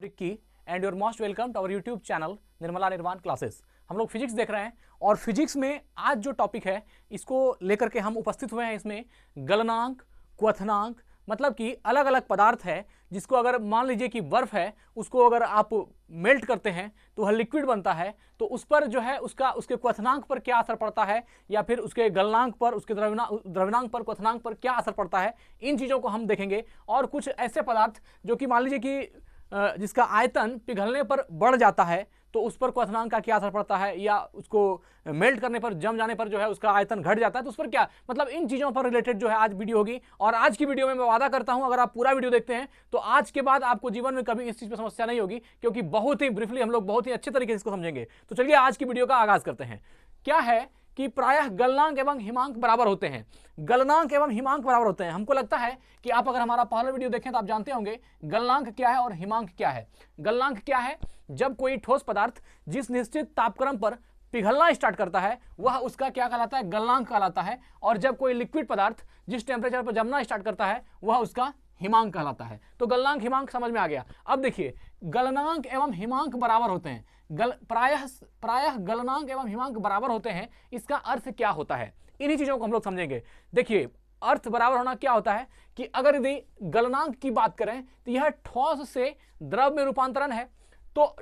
की and your most welcome to our YouTube channel Nirmala Nirvana classes. हम लोग फिजिक्स देख रहे हैं और फिजिक्स में आज जो टॉपिक है इसको लेकर के हम उपस्थित हुए हैं। इसमें गलनांक, क्वथनांक, मतलब कि अलग अलग पदार्थ है जिसको अगर मान लीजिए कि बर्फ है, उसको अगर आप मेल्ट करते हैं तो वह लिक्विड बनता है, तो उस पर जो है उसके क्वथनांक पर क्या असर पड़ता है, या फिर उसके गलनांक पर, उसके द्रव्यनांक पर, क्वथनांक पर क्या असर पड़ता है, इन चीज़ों को हम देखेंगे। और कुछ ऐसे पदार्थ जो कि मान लीजिए कि जिसका आयतन पिघलने पर बढ़ जाता है तो उस पर क्वथनांक का क्या असर पड़ता है, या उसको मेल्ट करने पर, जम जाने पर जो है उसका आयतन घट जाता है तो उस पर क्या, मतलब इन चीज़ों पर रिलेटेड जो है आज वीडियो होगी। और आज की वीडियो में मैं वादा करता हूं अगर आप पूरा वीडियो देखते हैं तो आज के बाद आपको जीवन में कभी इस चीज़ पर समस्या नहीं होगी, क्योंकि बहुत ही ब्रीफली हम लोग बहुत ही अच्छे तरीके से इसको समझेंगे। तो चलिए आज की वीडियो का आगाज करते हैं। क्या है कि प्रायः गलनांक एवं हिमांक बराबर होते हैं। गलनांक एवं हिमांक बराबर होते हैं। हमको लगता है कि आप अगर हमारा पहला वीडियो देखें तो आप जानते होंगे गलनांक क्या है और हिमांक क्या है। गलनांक क्या है? जब कोई ठोस पदार्थ जिस निश्चित तापक्रम पर पिघलना स्टार्ट करता है वह उसका क्या कहलाता है? गलनांक कहलाता है। और जब कोई लिक्विड पदार्थ जिस टेम्परेचर पर जमना स्टार्ट करता है वह उसका हिमांक कहलाता है। तो गलनांक हिमांक समझ में आ गया। अब देखिए, गलनांक एवं हिमांक बराबर होते हैं। प्रायः गलनांक एवं हिमांक बराबर होते हैं। इसका अर्थ क्या होता है, इन्हीं चीजों को हम लोग समझेंगे। देखिए, अर्थ बराबर होना क्या होता है कि अगर यदि गलनांक की बात करें तो यह ठोस से द्रव में रूपांतरण है। तो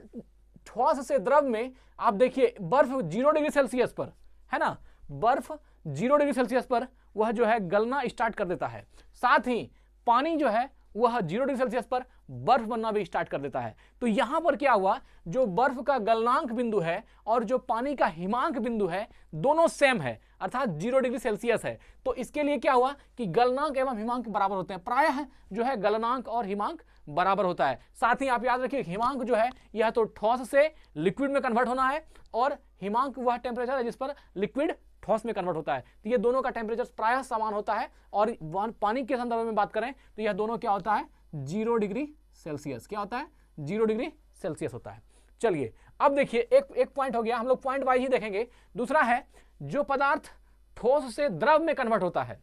ठोस से द्रव में आप देखिए, बर्फ 0 डिग्री सेल्सियस पर है ना, बर्फ 0 डिग्री सेल्सियस पर वह जो है गलना स्टार्ट कर देता है। साथ ही पानी जो है वह 0 डिग्री सेल्सियस पर बर्फ बनना भी स्टार्ट कर देता है। तो यहां पर क्या हुआ, जो बर्फ का गलनांक बिंदु है और जो पानी का हिमांक बिंदु है दोनों सेम है, अर्थात 0 डिग्री सेल्सियस है। तो इसके लिए क्या हुआ कि गलनांक एवं हिमांक बराबर होते हैं। प्रायः जो है गलनांक और हिमांक बराबर होता है। साथ ही आप याद रखिए, हिमांक जो है यह तो ठोस से लिक्विड में कन्वर्ट होना है, और हिमांक वह टेम्परेचर है जिस पर लिक्विड ठोस में कन्वर्ट होता है। तो ये दोनों का टेम्परेचर प्रायः समान होता है। और पानी के संदर्भ में बात करें तो यह दोनों क्या होता है? 0 डिग्री सेल्सियस। क्या होता है? 0 डिग्री सेल्सियस होता है। चलिए अब देखिए, एक पॉइंट हो गया, हम लोग पॉइंट वाइज ही देखेंगे। दूसरा है, जो पदार्थ ठोस से द्रव में कन्वर्ट होता है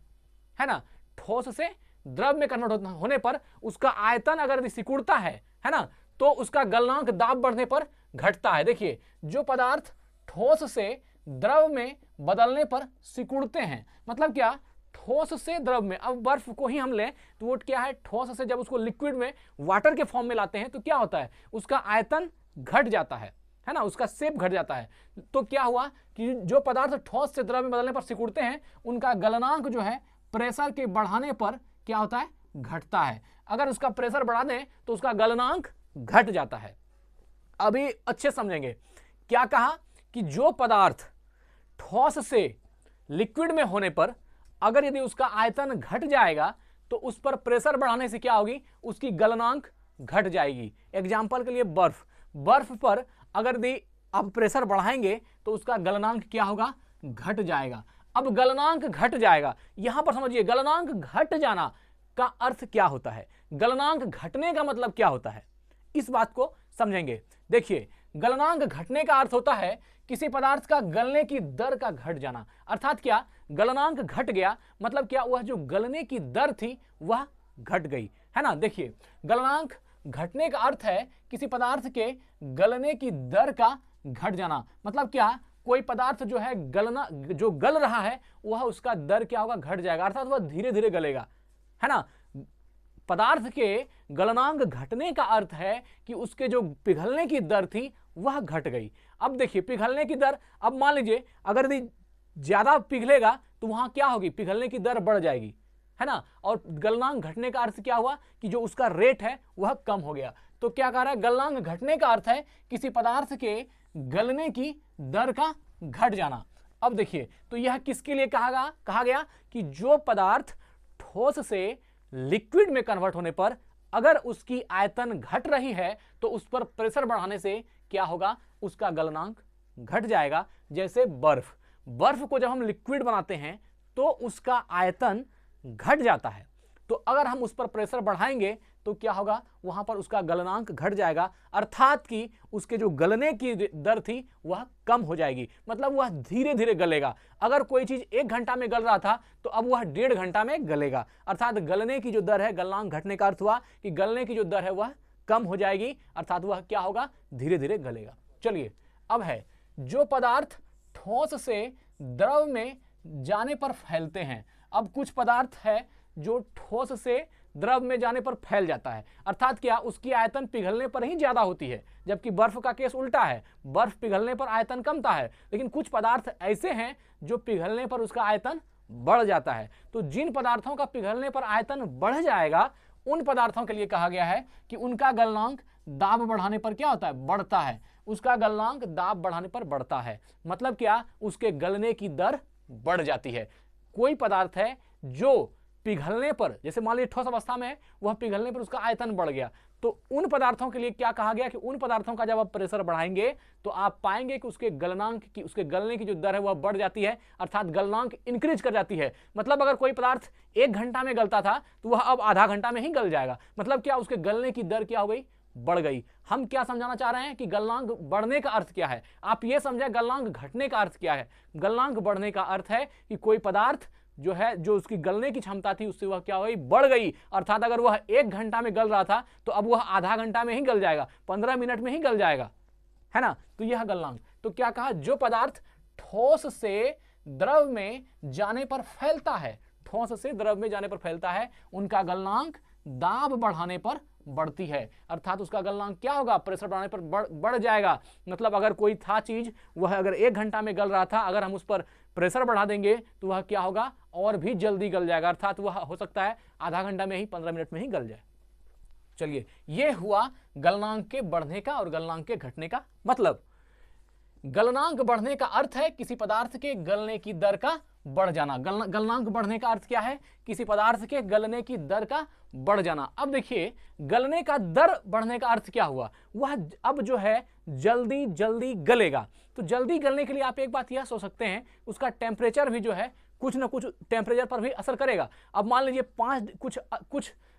ना, ठोस से द्रव में कन्वर्ट होने पर उसका आयतन अगर सिकुड़ता है ना, तो उसका गलनांक दाब बढ़ने पर घटता है। देखिए, जो पदार्थ ठोस से द्रव में बदलने पर सिकुड़ते हैं, मतलब क्या, ठोस से द्रव में, अब बर्फ को ही हम लें तो वो क्या है, ठोस से जब उसको लिक्विड में, वाटर के फॉर्म में लाते हैं तो क्या होता है, उसका आयतन घट जाता है ना, उसका शेप घट जाता है। तो क्या हुआ कि जो पदार्थ ठोस से द्रव में बदलने पर सिकुड़ते हैं उनका गलनांक जो है प्रेशर के बढ़ाने पर क्या होता है? घटता है। अगर उसका प्रेशर बढ़ा दें तो उसका गलनांक घट जाता है। अभी अच्छे समझेंगे। क्या कहा कि जो पदार्थ ठोस से लिक्विड में होने पर अगर यदि उसका आयतन घट जाएगा तो उस पर प्रेशर बढ़ाने से क्या होगी, उसकी गलनांक घट जाएगी। एग्जाम्पल के लिए बर्फ पर अगर यदि आप प्रेशर बढ़ाएंगे तो उसका गलनांक क्या होगा? घट जाएगा। अब गलनांक घट जाएगा, यहां पर समझिए, गलनांक घट जाना का अर्थ क्या होता है, गलनांक घटने का मतलब क्या होता है, इस बात को समझेंगे। देखिए, गलनांक घटने का अर्थ होता है किसी पदार्थ का गलने की दर का घट जाना। अर्थात क्या, गलनांक घट गया मतलब क्या, वह जो गलने की दर थी वह घट गई, है ना। देखिए, गलनांक घटने का अर्थ है किसी पदार्थ के गलने की दर का घट जाना। मतलब क्या, कोई पदार्थ जो है जो गल रहा है वह उसका दर क्या होगा? घट जाएगा, अर्थात वह धीरे धीरे गलेगा, है ना। पदार्थ के गलनांक घटने का अर्थ है कि उसके जो पिघलने की दर थी वह घट गई। अब देखिए, पिघलने की दर, अब मान लीजिए अगर यदि ज्यादा पिघलेगा तो वहां क्या होगी, पिघलने की दर बढ़ जाएगी, है ना। और गलनांक घटने का अर्थ क्या हुआ कि जो उसका रेट है वह कम हो गया। तो क्या कह रहा है, गलनांक घटने का अर्थ है किसी पदार्थ के गलने की दर का घट जाना। अब देखिए, तो यह किसके लिए कहा गया कि जो पदार्थ ठोस से लिक्विड में कन्वर्ट होने पर अगर उसकी आयतन घट रही है तो उस पर प्रेशर बढ़ाने से क्या होगा, उसका गलनांक घट जाएगा। जैसे बर्फ को जब हम लिक्विड बनाते हैं तो उसका आयतन घट जाता है, तो अगर हम उस पर प्रेशर बढ़ाएंगे तो क्या होगा, वहां पर उसका गलनांक घट जाएगा, अर्थात कि उसके जो गलने की दर थी वह कम हो जाएगी, मतलब वह धीरे धीरे गलेगा। अगर कोई चीज 1 घंटा में गल रहा था तो अब वह 1.5 घंटा में गलेगा, अर्थात गलने की जो दर है, गलनांक घटने का अर्थ हुआ कि गलने की जो दर है वह कम हो जाएगी, अर्थात वह क्या होगा, धीरे धीरे गलेगा। चलिए, अब है जो पदार्थ ठोस से द्रव में जाने पर फैलते हैं। अब कुछ पदार्थ है जो ठोस से द्रव में जाने पर फैल जाता है, अर्थात क्या, उसकी आयतन पिघलने पर ही ज्यादा होती है, जबकि बर्फ का केस उल्टा है, बर्फ पिघलने पर आयतन कमता है। लेकिन कुछ पदार्थ ऐसे हैं जो पिघलने पर उसका आयतन बढ़ जाता है। तो जिन पदार्थों का पिघलने पर आयतन बढ़ जाएगा, उन पदार्थों के लिए कहा गया है कि उनका गलनांक दाब बढ़ाने पर क्या होता है, बढ़ता है। उसका गलनांक दाब बढ़ाने पर बढ़ता है, मतलब क्या, उसके गलने की दर बढ़ जाती है। कोई पदार्थ है जो पिघलने पर, जैसे मान लीजिए ठोस अवस्था में है, वह पिघलने पर उसका आयतन बढ़ गया, तो उन पदार्थों के लिए क्या कहा गया कि उन पदार्थों का जब आप प्रेशर बढ़ाएंगे तो आप पाएंगे कि उसके गलनांक की, उसके गलने की जो दर है वह बढ़ जाती है, अर्थात गलनांक इंक्रीज कर जाती है। मतलब अगर कोई पदार्थ 1 घंटा में गलता था तो वह अब आधा घंटा में ही गल जाएगा। मतलब क्या, उसके गलने की दर क्या हो गई, बढ़ गई। हम क्या समझाना चाह रहे हैं कि गलनांक बढ़ने का अर्थ क्या है, आप ये समझे गलनांक घटने का अर्थ क्या है। गलनांक बढ़ने का अर्थ है कि कोई पदार्थ जो है, जो उसकी गलने की क्षमता थी उससे वह क्या हो गई, बढ़ गई। अर्थात अगर वह 1 घंटा में गल रहा था तो अब वह आधा घंटा में ही गल जाएगा, 15 मिनट में ही गल जाएगा, है ना। तो यह गलनांक। तो क्या कहा, जो पदार्थ ठोस से द्रव में जाने पर फैलता है, ठोस से द्रव में जाने पर फैलता है, उनका गलनांक दाब बढ़ाने पर बढ़ती है। अर्थात उसका गलनांक क्या होगा, प्रेशर बढ़ाने पर बढ़ जाएगा। मतलब अगर कोई था चीज, वह अगर 1 घंटा में गल रहा था, अगर हम उस पर प्रेशर बढ़ा देंगे तो वह क्या होगा, और भी जल्दी गल जाएगा। अर्थात वह हो सकता है आधा घंटा में ही, 15 मिनट में ही गल जाए। चलिए, यह हुआ गलनांक के बढ़ने का और गलनांक के घटने का मतलब। गलनांक बढ़ने का अर्थ है किसी पदार्थ के गलने की दर का बढ़ जाना। गलनांक बढ़ने का अर्थ क्या है, किसी पदार्थ के गलने की दर का बढ़ जाना। अब देखिए, गलने का दर बढ़ने का अर्थ क्या हुआ, वह अब जो है जल्दी जल्दी गलेगा। तो जल्दी गलने के लिए आप एक बात यह सोच सकते हैं, उसका टेम्परेचर भी जो है कुछ ना कुछ टेम्परेचर पर भी असर करेगा। अब मान लीजिए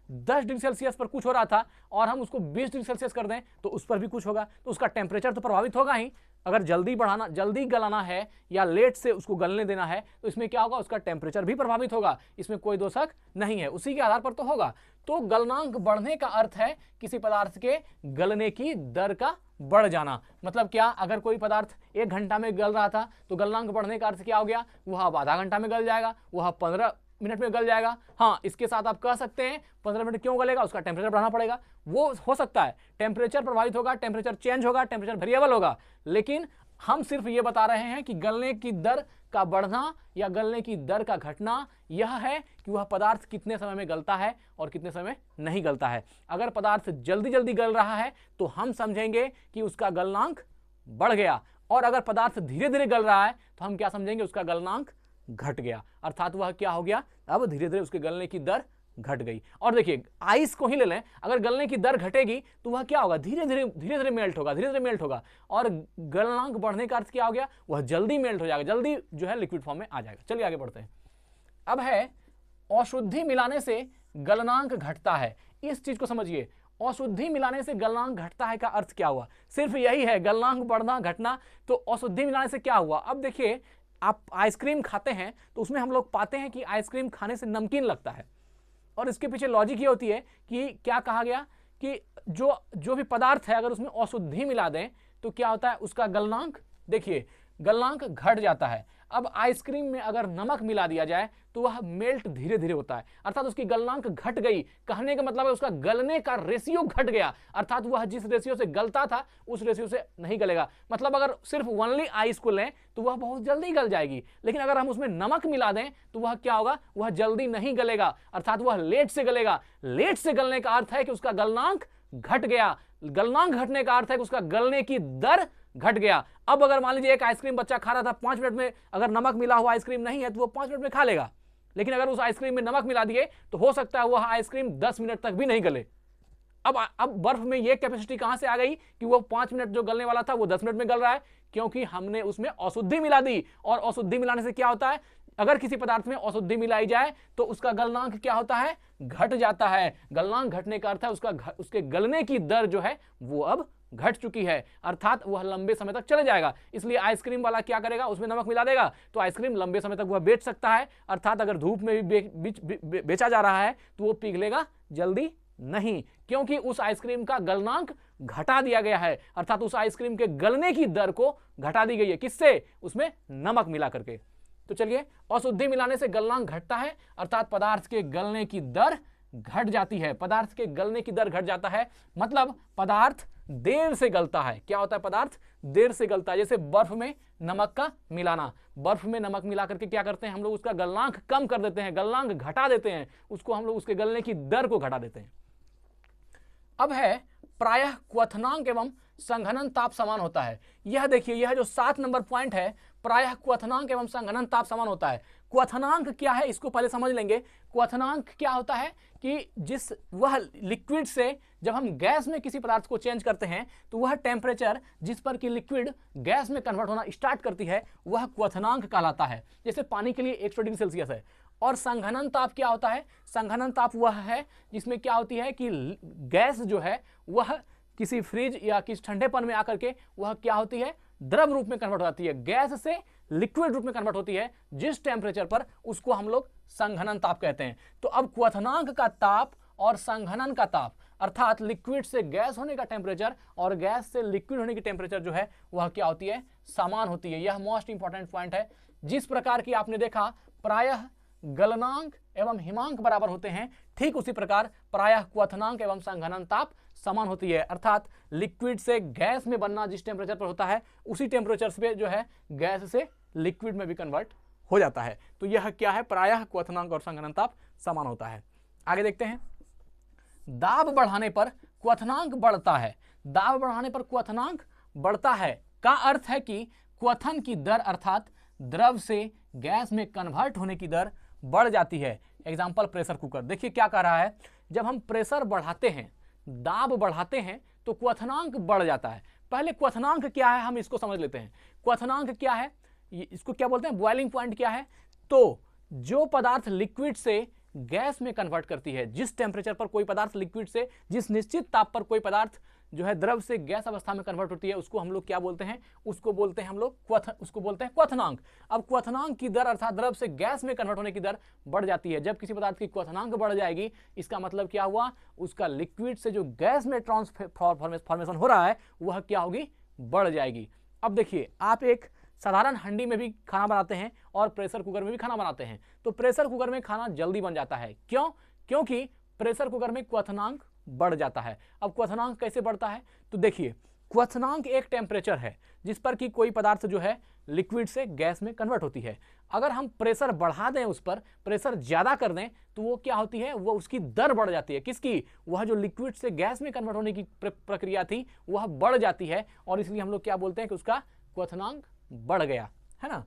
10 डिग्री सेल्सियस पर कुछ हो रहा था और हम उसको 20 डिग्री सेल्सियस कर दें तो उस पर भी कुछ होगा, तो उसका टेम्परेचर तो प्रभावित होगा ही। अगर जल्दी बढ़ाना, जल्दी गलाना है या लेट से उसको गलने देना है तो इसमें क्या होगा, उसका टेम्परेचर भी प्रभावित होगा, इसमें कोई दो शक नहीं है, उसी के आधार पर तो होगा। तो गलनांक बढ़ने का अर्थ है किसी पदार्थ के गलने की दर का बढ़ जाना। मतलब क्या, अगर कोई पदार्थ 1 घंटा में गल रहा था तो गलनांक बढ़ने का अर्थ क्या हो गया, वह अब आधा घंटा में गल जाएगा, वह 15 मिनट में गल जाएगा। हाँ, इसके साथ आप कह सकते हैं 15 मिनट क्यों गलेगा, उसका टेम्परेचर बढ़ाना पड़ेगा। वो हो सकता है टेम्परेचर प्रभावित होगा, टेम्परेचर चेंज होगा, टेम्परेचर वेरिएबल होगा, लेकिन हम सिर्फ ये बता रहे हैं कि गलने की दर का बढ़ना या गलने की दर का घटना यह है कि वह पदार्थ कितने समय में गलता है और कितने समय नहीं गलता है। अगर पदार्थ जल्दी जल्दी गल रहा है तो हम समझेंगे कि उसका गलनांक बढ़ गया, और अगर पदार्थ धीरे धीरे गल रहा है तो हम क्या समझेंगे, उसका गलनांक घट गया। अर्थात वह क्या हो गया, अब धीरे धीरे उसके गलने की दर घट गई। और देखिए, आइस को ही ले लें, अगर गलने की दर घटेगी तो वह क्या होगा, धीरे धीरे मेल्ट होगा, धीरे धीरे मेल्ट होगा। और गलनांक बढ़ने का अर्थ क्या हो गया, वह जल्दी मेल्ट हो जाएगा, जल्दी जो है लिक्विड फॉर्म में आ जाएगा। चलिए आगे बढ़ते हैं। अब है अशुद्धि मिलाने से गलनांक घटता है। इस चीज को समझिए, अशुद्धि मिलाने से गलनांक घटता है का अर्थ क्या हुआ, सिर्फ यही है, गलनांक बढ़ना घटना। तो अशुद्धि मिलाने से क्या हुआ, अब देखिए, आप आइसक्रीम खाते हैं तो उसमें हम लोग पाते हैं कि आइसक्रीम खाने से नमकीन लगता है, और इसके पीछे लॉजिक ये होती है कि क्या कहा गया कि जो भी पदार्थ है अगर उसमें अशुद्धि मिला दें तो क्या होता है, उसका गलनांक, देखिए गलनांक घट जाता है। अब आइसक्रीम में अगर नमक मिला दिया जाए तो वह मेल्ट धीरे धीरे होता है, अर्थात उसकी गलनांक घट गई। कहने का मतलब है उसका गलने का रेशियो घट गया, अर्थात वह जिस रेशियो से गलता था उस रेशियो से नहीं गलेगा। मतलब अगर सिर्फ ओनली आइस को लें तो वह बहुत जल्दी गल जाएगी, लेकिन अगर हम उसमें नमक मिला दें तो वह क्या होगा, वह जल्दी नहीं गलेगा, अर्थात वह लेट से गलेगा। लेट से गलने का अर्थ है कि उसका गलनांक घट गया, गलनांक घटने का अर्थ है कि उसका गलने की दर घट गया। अब अगर मान लीजिए एक आइसक्रीम बच्चा खा रहा था, 5 मिनट में अगर नमक मिला हुआ आइसक्रीम नहीं है तो वो 5 मिनट में खा लेगा, लेकिन अगर उस आइसक्रीम में नमक मिला दिए तो हो सकता है वह आइसक्रीम 10 मिनट तक भी नहीं गले। अब बर्फ में यह कैपेसिटी कहां से आ गई कि वो 5 मिनट जो गलने वाला था वो 10 मिनट में गल रहा है, क्योंकि हमने उसमें अशुद्धि मिला दी। और अशुद्धि मिलाने से क्या होता है, अगर किसी पदार्थ में अशुद्धि मिलाई जाए तो उसका गलनांक क्या होता है, घट जाता है। गलनांक घटने का अर्थ है उसके गलने की दर जो है वो अब घट चुकी है, अर्थात वह लंबे समय तक चले जाएगा। इसलिए आइसक्रीम वाला क्या करेगा, उसमें नमक मिला देगा तो आइसक्रीम लंबे समय तक वह बेच सकता है, अर्थात अगर धूप में भी बेचा जा रहा है तो वो पिघलेगा जल्दी नहीं, क्योंकि उस आइसक्रीम का गलनांक घटा दिया गया है, अर्थात उस आइसक्रीम के गलने की दर को घटा दी गई है। किससे? उसमें नमक मिला करके। तो चलिए, अशुद्धि मिलाने से गलनांक घटता है, अर्थात पदार्थ के गलने की दर घट जाती है। पदार्थ के गलने की दर घट जाता है, मतलब पदार्थ देर से गलता है। क्या होता है? पदार्थ देर से गलता है। जैसे बर्फ में नमक का मिलाना, बर्फ में नमक मिला करके क्या करते हैं हम लोग? उसका गलनांक कम कर देते हैं, गलनांक घटा देते हैं, उसको हम लोग उसके गलने की दर को घटा देते हैं। अब है प्रायः क्वथनांक एवं संघनन ताप समान होता है। यह देखिए, यह जो 7 नंबर पॉइंट है, प्रायः क्वथनांक एवं संघनन ताप समान होता है। क्वथनांक क्या है इसको पहले समझ लेंगे। क्वथनांक क्या होता है कि जिस वह लिक्विड से जब हम गैस में किसी पदार्थ को चेंज करते हैं तो वह टेम्परेचर जिस पर कि लिक्विड गैस में कन्वर्ट होना स्टार्ट करती है वह क्वथनांक कहलाता है। जैसे पानी के लिए 100 डिग्री सेल्सियस है। और संघनन ताप क्या होता है? संघनन ताप वह है जिसमें क्या होती है कि गैस जो है वह किसी फ्रिज या किसी ठंडेपन में आकर के वह क्या होती है? द्रव रूप में कन्वर्ट हो जाती है, गैस से लिक्विड रूप में कन्वर्ट होती है। जिस टेम्परेचर पर, उसको हम लोग संघनन ताप कहते हैं। तो अब क्वथनांक का ताप और संघनन का ताप, अर्थात लिक्विड से गैस होने का टेम्परेचर और गैस से लिक्विड होने की टेम्परेचर जो है वह क्या होती है? समान होती है। यह मोस्ट इंपॉर्टेंट पॉइंट है। जिस प्रकार की आपने देखा प्रायः गलनांक एवं हिमांक बराबर होते हैं, ठीक उसी प्रकार प्रायः क्वथनांक एवं संघनन ताप समान होती है। अर्थात लिक्विड से गैस में बनना जिस टेम्परेचर पर होता है उसी टेम्परेचर पे जो है गैस से लिक्विड में भी कन्वर्ट हो जाता है। तो यह क्या है? प्रायः क्वथनांक और संघनन ताप समान होता है। आगे देखते हैं। दाब बढ़ाने पर क्वथनांक बढ़ता है। दाब बढ़ाने पर क्वथनांक बढ़ता है का अर्थ है कि क्वथन की दर अर्थात द्रव से गैस में कन्वर्ट होने की दर बढ़ जाती है। Example pressure cooker. देखिए क्या कह रहा है, जब हम प्रेशर बढ़ाते हैं, दाब बढ़ाते हैं तो क्वथनांक बढ़ जाता है। पहले क्वथनांक क्या है हम इसको समझ लेते हैं। क्वथनांक क्या है? इसको क्या बोलते हैं? बॉइलिंग पॉइंट क्या है? तो जो पदार्थ लिक्विड से गैस में कन्वर्ट करती है, जिस टेम्परेचर पर कोई पदार्थ लिक्विड से, जिस निश्चित ताप पर कोई पदार्थ जो है द्रव से गैस अवस्था में कन्वर्ट होती है, उसको हम लोग क्या बोलते हैं? उसको बोलते हैं हम लोग उसको बोलते हैं क्वथनांक। अब क्वथनांक की दर अर्थात द्रव से गैस में कन्वर्ट होने की दर बढ़ जाती है। जब किसी पदार्थ की क्वथनांक बढ़ जाएगी, इसका मतलब क्या हुआ? उसका लिक्विड से जो गैस में ट्रांसफॉर्मेशन हो रहा है वह क्या होगी? बढ़ जाएगी। अब देखिए, आप एक साधारण हंडी में भी खाना बनाते हैं और प्रेशर कुकर में भी खाना बनाते हैं, तो प्रेशर कुकर में खाना जल्दी बन जाता है। क्यों? क्योंकि प्रेशर कुकर में क्वथनांक बढ़ जाता है। अब क्वथनांक कैसे बढ़ता है? तो देखिए, क्वथनांक एक टेम्परेचर है जिस पर कि कोई पदार्थ जो है लिक्विड से गैस में कन्वर्ट होती है। अगर हम प्रेशर बढ़ा दें, उस पर प्रेशर ज्यादा कर दें, तो वो क्या होती है? वो उसकी दर बढ़ जाती है। किसकी? वह जो लिक्विड से गैस में कन्वर्ट होने की प्रक्रिया थी वह बढ़ जाती है, और इसलिए हम लोग क्या बोलते हैं कि उसका क्वथनांक बढ़ गया, है ना।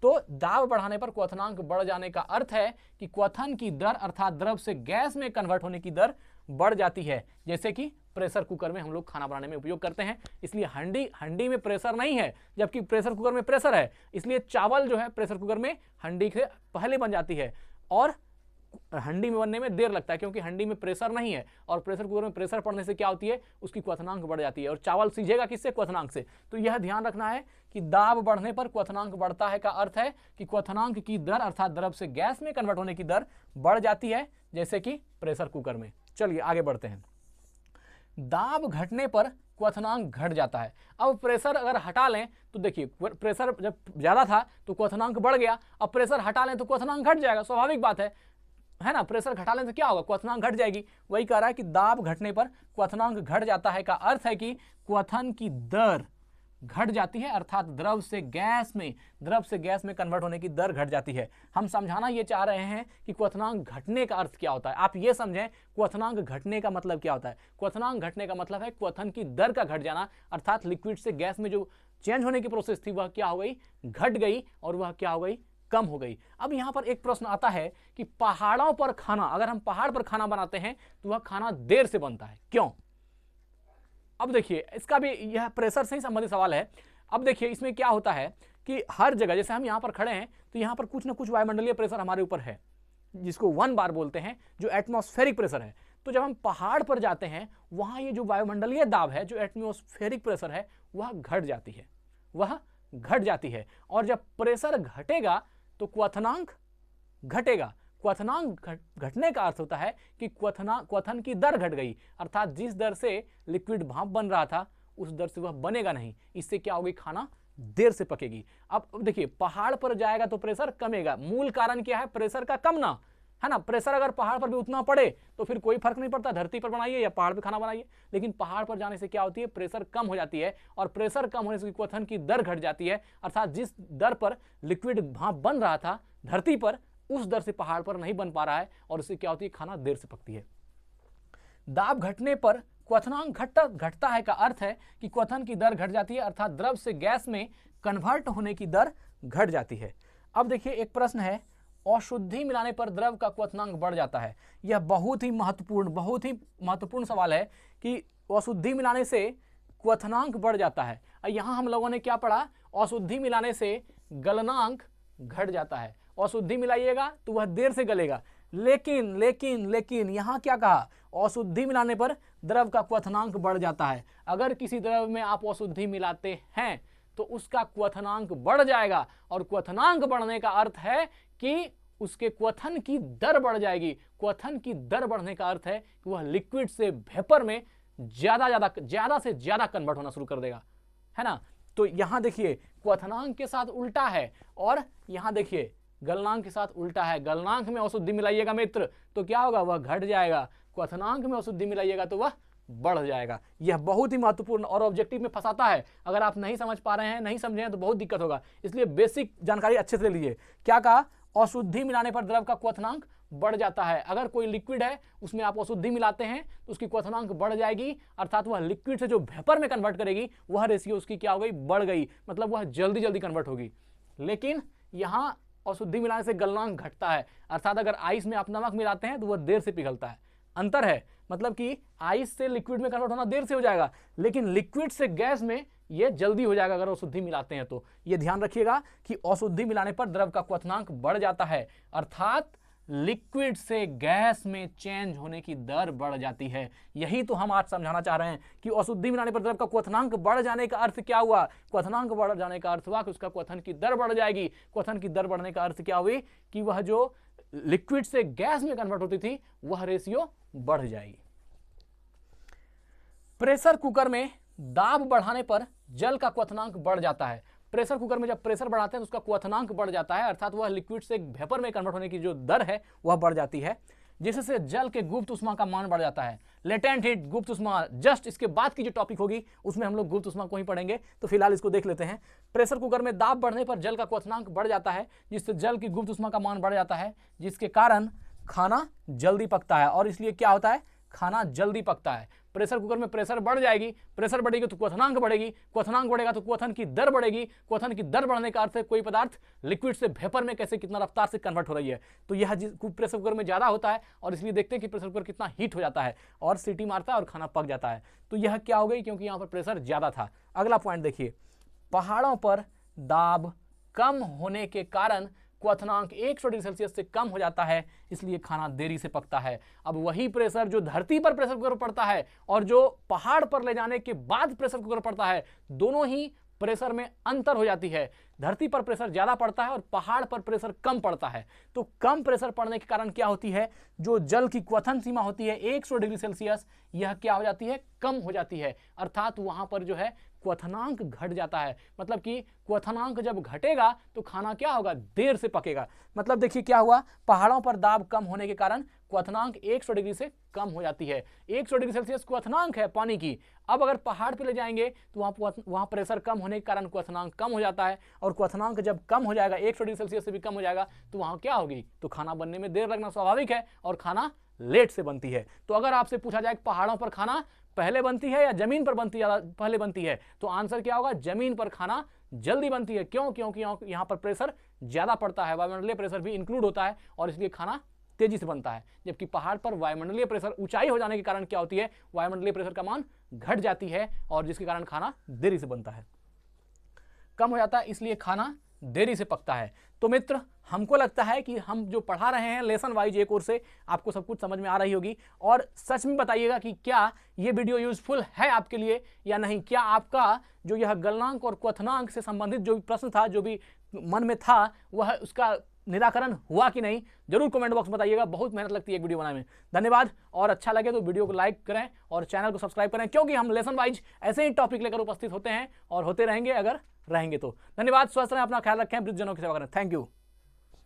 तो दाब बढ़ाने पर क्वथनांक बढ़ जाने का अर्थ है कि क्वथन की दर अर्थात द्रव से गैस में कन्वर्ट होने की दर बढ़ जाती है। जैसे कि प्रेशर कुकर में हम लोग खाना बनाने में उपयोग करते हैं, इसलिए हंडी में प्रेशर नहीं है, जबकि प्रेशर कुकर में प्रेशर है, इसलिए चावल जो है प्रेशर कुकर में हंडी से पहले बन जाती है और हंडी में बनने में देर लगता है, क्योंकि हंडी में प्रेशर नहीं है। और प्रेशर कुकर में प्रेशर पड़ने से क्या होती है? उसकी क्वथनांक बढ़ जाती है और चावल सीझेगा किससे? क्वथनांक से। तो यह ध्यान रखना है कि दाब बढ़ने पर क्वथनांक बढ़ता है का अर्थ है कि क्वथनांक की दर अर्थात द्रव से गैस में कन्वर्ट होने की दर बढ़ जाती है, जैसे कि प्रेशर कुकर में। चलिए आगे बढ़ते हैं। दाब घटने पर क्वथनांक घट जाता है। अब प्रेशर अगर हटा लें तो देखिए, प्रेशर जब ज्यादा था तो क्वथनांक बढ़ गया, अब प्रेशर हटा लें तो क्वथनांक घट जाएगा, स्वाभाविक बात है ना। प्रेशर घटा लें तो क्या होगा? क्वथनांक घट जाएगी। वही कह रहा है कि दाब घटने पर क्वथनांक घट जाता है का अर्थ है कि क्वथन की दर घट जाती है, अर्थात द्रव से गैस में कन्वर्ट होने की दर घट जाती है। हम समझाना ये चाह रहे हैं कि क्वथनांक घटने का अर्थ क्या होता है। आप ये समझें, क्वथनांक घटने का मतलब क्या होता है। क्वथनांक घटने का मतलब है क्वथन की दर का घट जाना, अर्थात लिक्विड से गैस में जो चेंज होने की प्रोसेस थी वह क्या हो गई? घट गई, और वह क्या हो गई? कम हो गई। अब यहां पर एक प्रश्न आता है कि पहाड़ों पर खाना, अगर हम पहाड़ पर खाना बनाते हैं तो वह खाना देर से बनता है, क्यों? अब देखिए, इसका भी यह प्रेशर से ही संबंधित सवाल है। अब देखिए, इसमें क्या होता है कि हर जगह, जैसे हम यहां पर खड़े हैं तो यहां पर कुछ ना कुछ वायुमंडलीय प्रेशर हमारे ऊपर है, जिसको 1 बार बोलते हैं, जो एटमॉस्फेरिक प्रेशर है। तो जब हम पहाड़ पर जाते हैं, वहां ये जो वायुमंडलीय दाब है, जो एटमॉस्फेरिक प्रेशर है, वह घट जाती है। और जब प्रेशर घटेगा तो क्वथनांक घटेगा। क्वथनांक घटने का अर्थ होता है कि क्वथन की दर घट गई, अर्थात जिस दर से लिक्विड भाप बन रहा था उस दर से वह बनेगा नहीं। इससे क्या होगी, खाना देर से पकेगी। अब देखिए, पहाड़ पर जाएगा तो प्रेशर कमेगा। मूल कारण क्या है, प्रेशर का कमना, है ना। प्रेशर अगर पहाड़ पर भी उतना पड़े तो फिर कोई फर्क नहीं पड़ता, धरती पर बनाइए या पहाड़ पे खाना बनाइए। लेकिन पहाड़ पर जाने से क्या होती है, प्रेशर कम हो जाती है, और प्रेशर कम होने से क्वथन की दर घट जाती है, अर्थात जिस दर पर लिक्विड भाप बन रहा था धरती पर, उस दर से पहाड़ पर नहीं बन पा रहा है, और उससे क्या होती है, खाना देर से पकती है। दाब घटने पर क्वथनांक घटता है का अर्थ है कि क्वथन की दर घट जाती है, अर्थात द्रव से गैस में कन्वर्ट होने की दर घट जाती है। अब देखिए, एक प्रश्न है, अशुद्धि मिलाने पर द्रव का क्वथनांक बढ़ जाता है। यह बहुत ही महत्वपूर्ण सवाल है कि अशुद्धि मिलाने से क्वथनांक बढ़ जाता है। यहां हम लोगों ने क्या पढ़ा, अशुद्धि मिलाने से गलनांक घट जाता है। अशुद्धि मिलाइएगा तो वह देर से गलेगा, लेकिन यहां क्या कहा, अशुद्धि मिलाने पर द्रव का क्वथनांक बढ़ जाता है। अगर किसी द्रव में आप अशुद्धि मिलाते हैं तो उसका क्वथनांक बढ़ जाएगा, और क्वथनांक बढ़ने का अर्थ है कि उसके क्वथन की दर बढ़ जाएगी। क्वथन की दर बढ़ने का अर्थ है कि वह लिक्विड से वेपर में ज्यादा से ज्यादा कन्वर्ट होना शुरू कर देगा, है ना। तो यहां देखिए, क्वथनांक के साथ उल्टा है, और यहां देखिए गलनांक के साथ उल्टा है। गलनांक में अशुद्धि मिलाइएगा मित्र तो क्या होगा, वह घट जाएगा। क्वथनांक में अशुद्धि मिलाइएगा तो वह बढ़ जाएगा। यह बहुत ही महत्वपूर्ण और ऑब्जेक्टिव में फंसाता है। अगर आप नहीं समझ पा रहे हैं, नहीं समझे हैं तो बहुत दिक्कत होगा। इसलिए बेसिक जानकारी अच्छे से ले लीजिए। क्या कहा, अशुद्धि मिलाने पर द्रव का क्वथनांक बढ़ जाता है। अगर कोई लिक्विड है उसमें आप अशुद्धि मिलाते हैं तो उसकी क्वथनांक बढ़ जाएगी, अर्थात वह लिक्विड से जो वेपर में कन्वर्ट करेगी वह रेशियो उसकी क्या हो गई, बढ़ गई, मतलब वह जल्दी कन्वर्ट होगी। लेकिन यहां अशुद्धि मिलाने से गलनांक घटता है, अर्थात अगर आइस में आप नमक मिलाते हैं तो वह देर से पिघलता है। अंतर है, मतलब कि आइस से लिक्विड में कन्वर्ट होना देर से हो जाएगा, लेकिन लिक्विड से गैस में यह जल्दी हो जाएगा अगर अशुद्धि मिलाते हैं तो। यह ध्यान रखिएगा कि अशुद्धि मिलाने पर द्रव का क्वथनांक बढ़ जाता है, अर्थात लिक्विड से गैस में चेंज होने की दर बढ़ जाती है। यही तो हम आज समझाना चाह रहे हैं कि अशुद्धि मिलाने पर द्रव का क्वथनांक बढ़ जाने का अर्थ क्या हुआ। क्वथनांक बढ़ जाने का अर्थ हुआ कि उसका क्वथन की दर बढ़ जाएगी। क्वथन की दर बढ़ने का अर्थ क्या हुई कि वह जो लिक्विड से गैस में कन्वर्ट होती थी वह रेशियो बढ़ जाएगी। प्रेशर कुकर में दाब बढ़ाने पर जल का क्वथनांक बढ़ जाता है। प्रेशर कुकर में जब प्रेशर बढ़ाते हैं तो उसका क्वथनांक बढ़ जाता है, अर्थात वह लिक्विड से वेपर में कन्वर्ट होने की जो दर है वह बढ़ जाती है, जिससे जल के गुप्त उष्मा का मान बढ़ जाता है। लेटेंट हीट, गुप्त उष्मा, जस्ट इसके बाद की जो टॉपिक होगी उसमें हम लोग गुप्त उष्मा को ही पढ़ेंगे, तो फिलहाल इसको देख लेते हैं। प्रेशर कुकर में दाब बढ़ने पर जल का क्वथनांक बढ़ जाता है, जिससे जल की गुप्त उष्मा का मान बढ़ जाता है, जिसके कारण खाना जल्दी पकता है। और इसलिए क्या होता है, खाना जल्दी पकता है। प्रेशर कुकर में प्रेशर बढ़ जाएगी, प्रेशर बढ़ेगी तो क्वथनांक बढ़ेगी, क्वथनांक बढ़ेगा तो क्वथन की दर बढ़ेगी। क्वथन की दर बढ़ने का अर्थ है कोई पदार्थ लिक्विड से वेपर में कैसे कितना रफ्तार से कन्वर्ट हो रही है। तो यह प्रेशर कुकर में ज्यादा होता है, और इसलिए देखते हैं कि प्रेशर कुकर कितना हीट हो जाता है और सीटी मारता है और खाना पक जाता है। तो यह क्या हो गई, क्योंकि यहाँ पर प्रेशर ज्यादा था। अगला पॉइंट देखिए, पहाड़ों पर दाब कम होने के कारण क्वथनांक 100 डिग्री सेल्सियस से कम हो जाता है, इसलिए खाना देरी से पकता है। अब वही प्रेशर जो धरती पर प्रेशर कुकर पड़ता है और जो पहाड़ पर ले जाने के बाद प्रेशर कुकर पड़ता है, दोनों ही प्रेशर में अंतर हो जाती है। धरती पर प्रेशर ज्यादा पड़ता है और पहाड़ पर प्रेशर कम पड़ता है। तो कम प्रेशर पड़ने के कारण क्या होती है, जो जल की क्वथन सीमा होती है 100 डिग्री सेल्सियस, यह क्या हो जाती है, कम हो जाती है, अर्थात वहां पर जो है क्वथनांक घट जाता है। मतलब कि क्वथनांक जब घटेगा तो खाना क्या होगा, देर से पकेगा। मतलब देखिए क्या हुआ, पहाड़ों पर दाब कम होने के कारण क्वथनांक 100 डिग्री से कम हो जाती है। 100 डिग्री सेल्सियस क्वथनांक है पानी की। अब अगर पहाड़ पे ले जाएंगे तो वहां प्रेशर कम होने के कारण क्वथनांक कम हो जाता है, और क्वथनांक जब कम हो जाएगा 100 डिग्री सेल्सियस से भी कम हो जाएगा तो वहां क्या होगी, तो खाना बनने में देर लगना स्वाभाविक है और खाना लेट से बनती है। तो अगर आपसे पूछा जाए पहाड़ों पर खाना पहले बनती है या जमीन पर पहले बनती है, तो आंसर क्या होगा, जमीन पर खाना जल्दी बनती है। क्यों, क्योंकि यहां पर प्रेशर ज्यादा पड़ता है, वायुमंडलीय प्रेशर भी इंक्लूड होता है और इसलिए खाना तेजी से बनता है। जबकि पहाड़ पर वायुमंडलीय प्रेशर ऊंचाई हो जाने के कारण क्या होती है, वायुमंडलीय प्रेशर का मान घट जाती है और जिसके कारण खाना देरी से बनता है, कम हो जाता है, इसलिए खाना देरी से पकता है। तो मित्र, हमको लगता है कि हम जो पढ़ा रहे हैं लेसन वाइज एक और से आपको सब कुछ समझ में आ रही होगी। और सच में बताइएगा कि क्या ये वीडियो यूजफुल है आपके लिए या नहीं। क्या आपका जो यह गलनांक और क्वथनांक से संबंधित जो भी प्रश्न था, जो भी मन में था, वह उसका निराकरण हुआ कि नहीं, जरूर कमेंट बॉक्स में बताइएगा। बहुत मेहनत लगती है एक वीडियो बनाने में। धन्यवाद, और अच्छा लगे तो वीडियो को लाइक करें और चैनल को सब्सक्राइब करें, क्योंकि हम लेसन वाइज ऐसे ही टॉपिक लेकर उपस्थित होते हैं और होते रहेंगे अगर रहेंगे तो। धन्यवाद, स्वस्थ रहें, अपना ख्याल रखें, वृद्धजनों की सेवा करें। Thank you.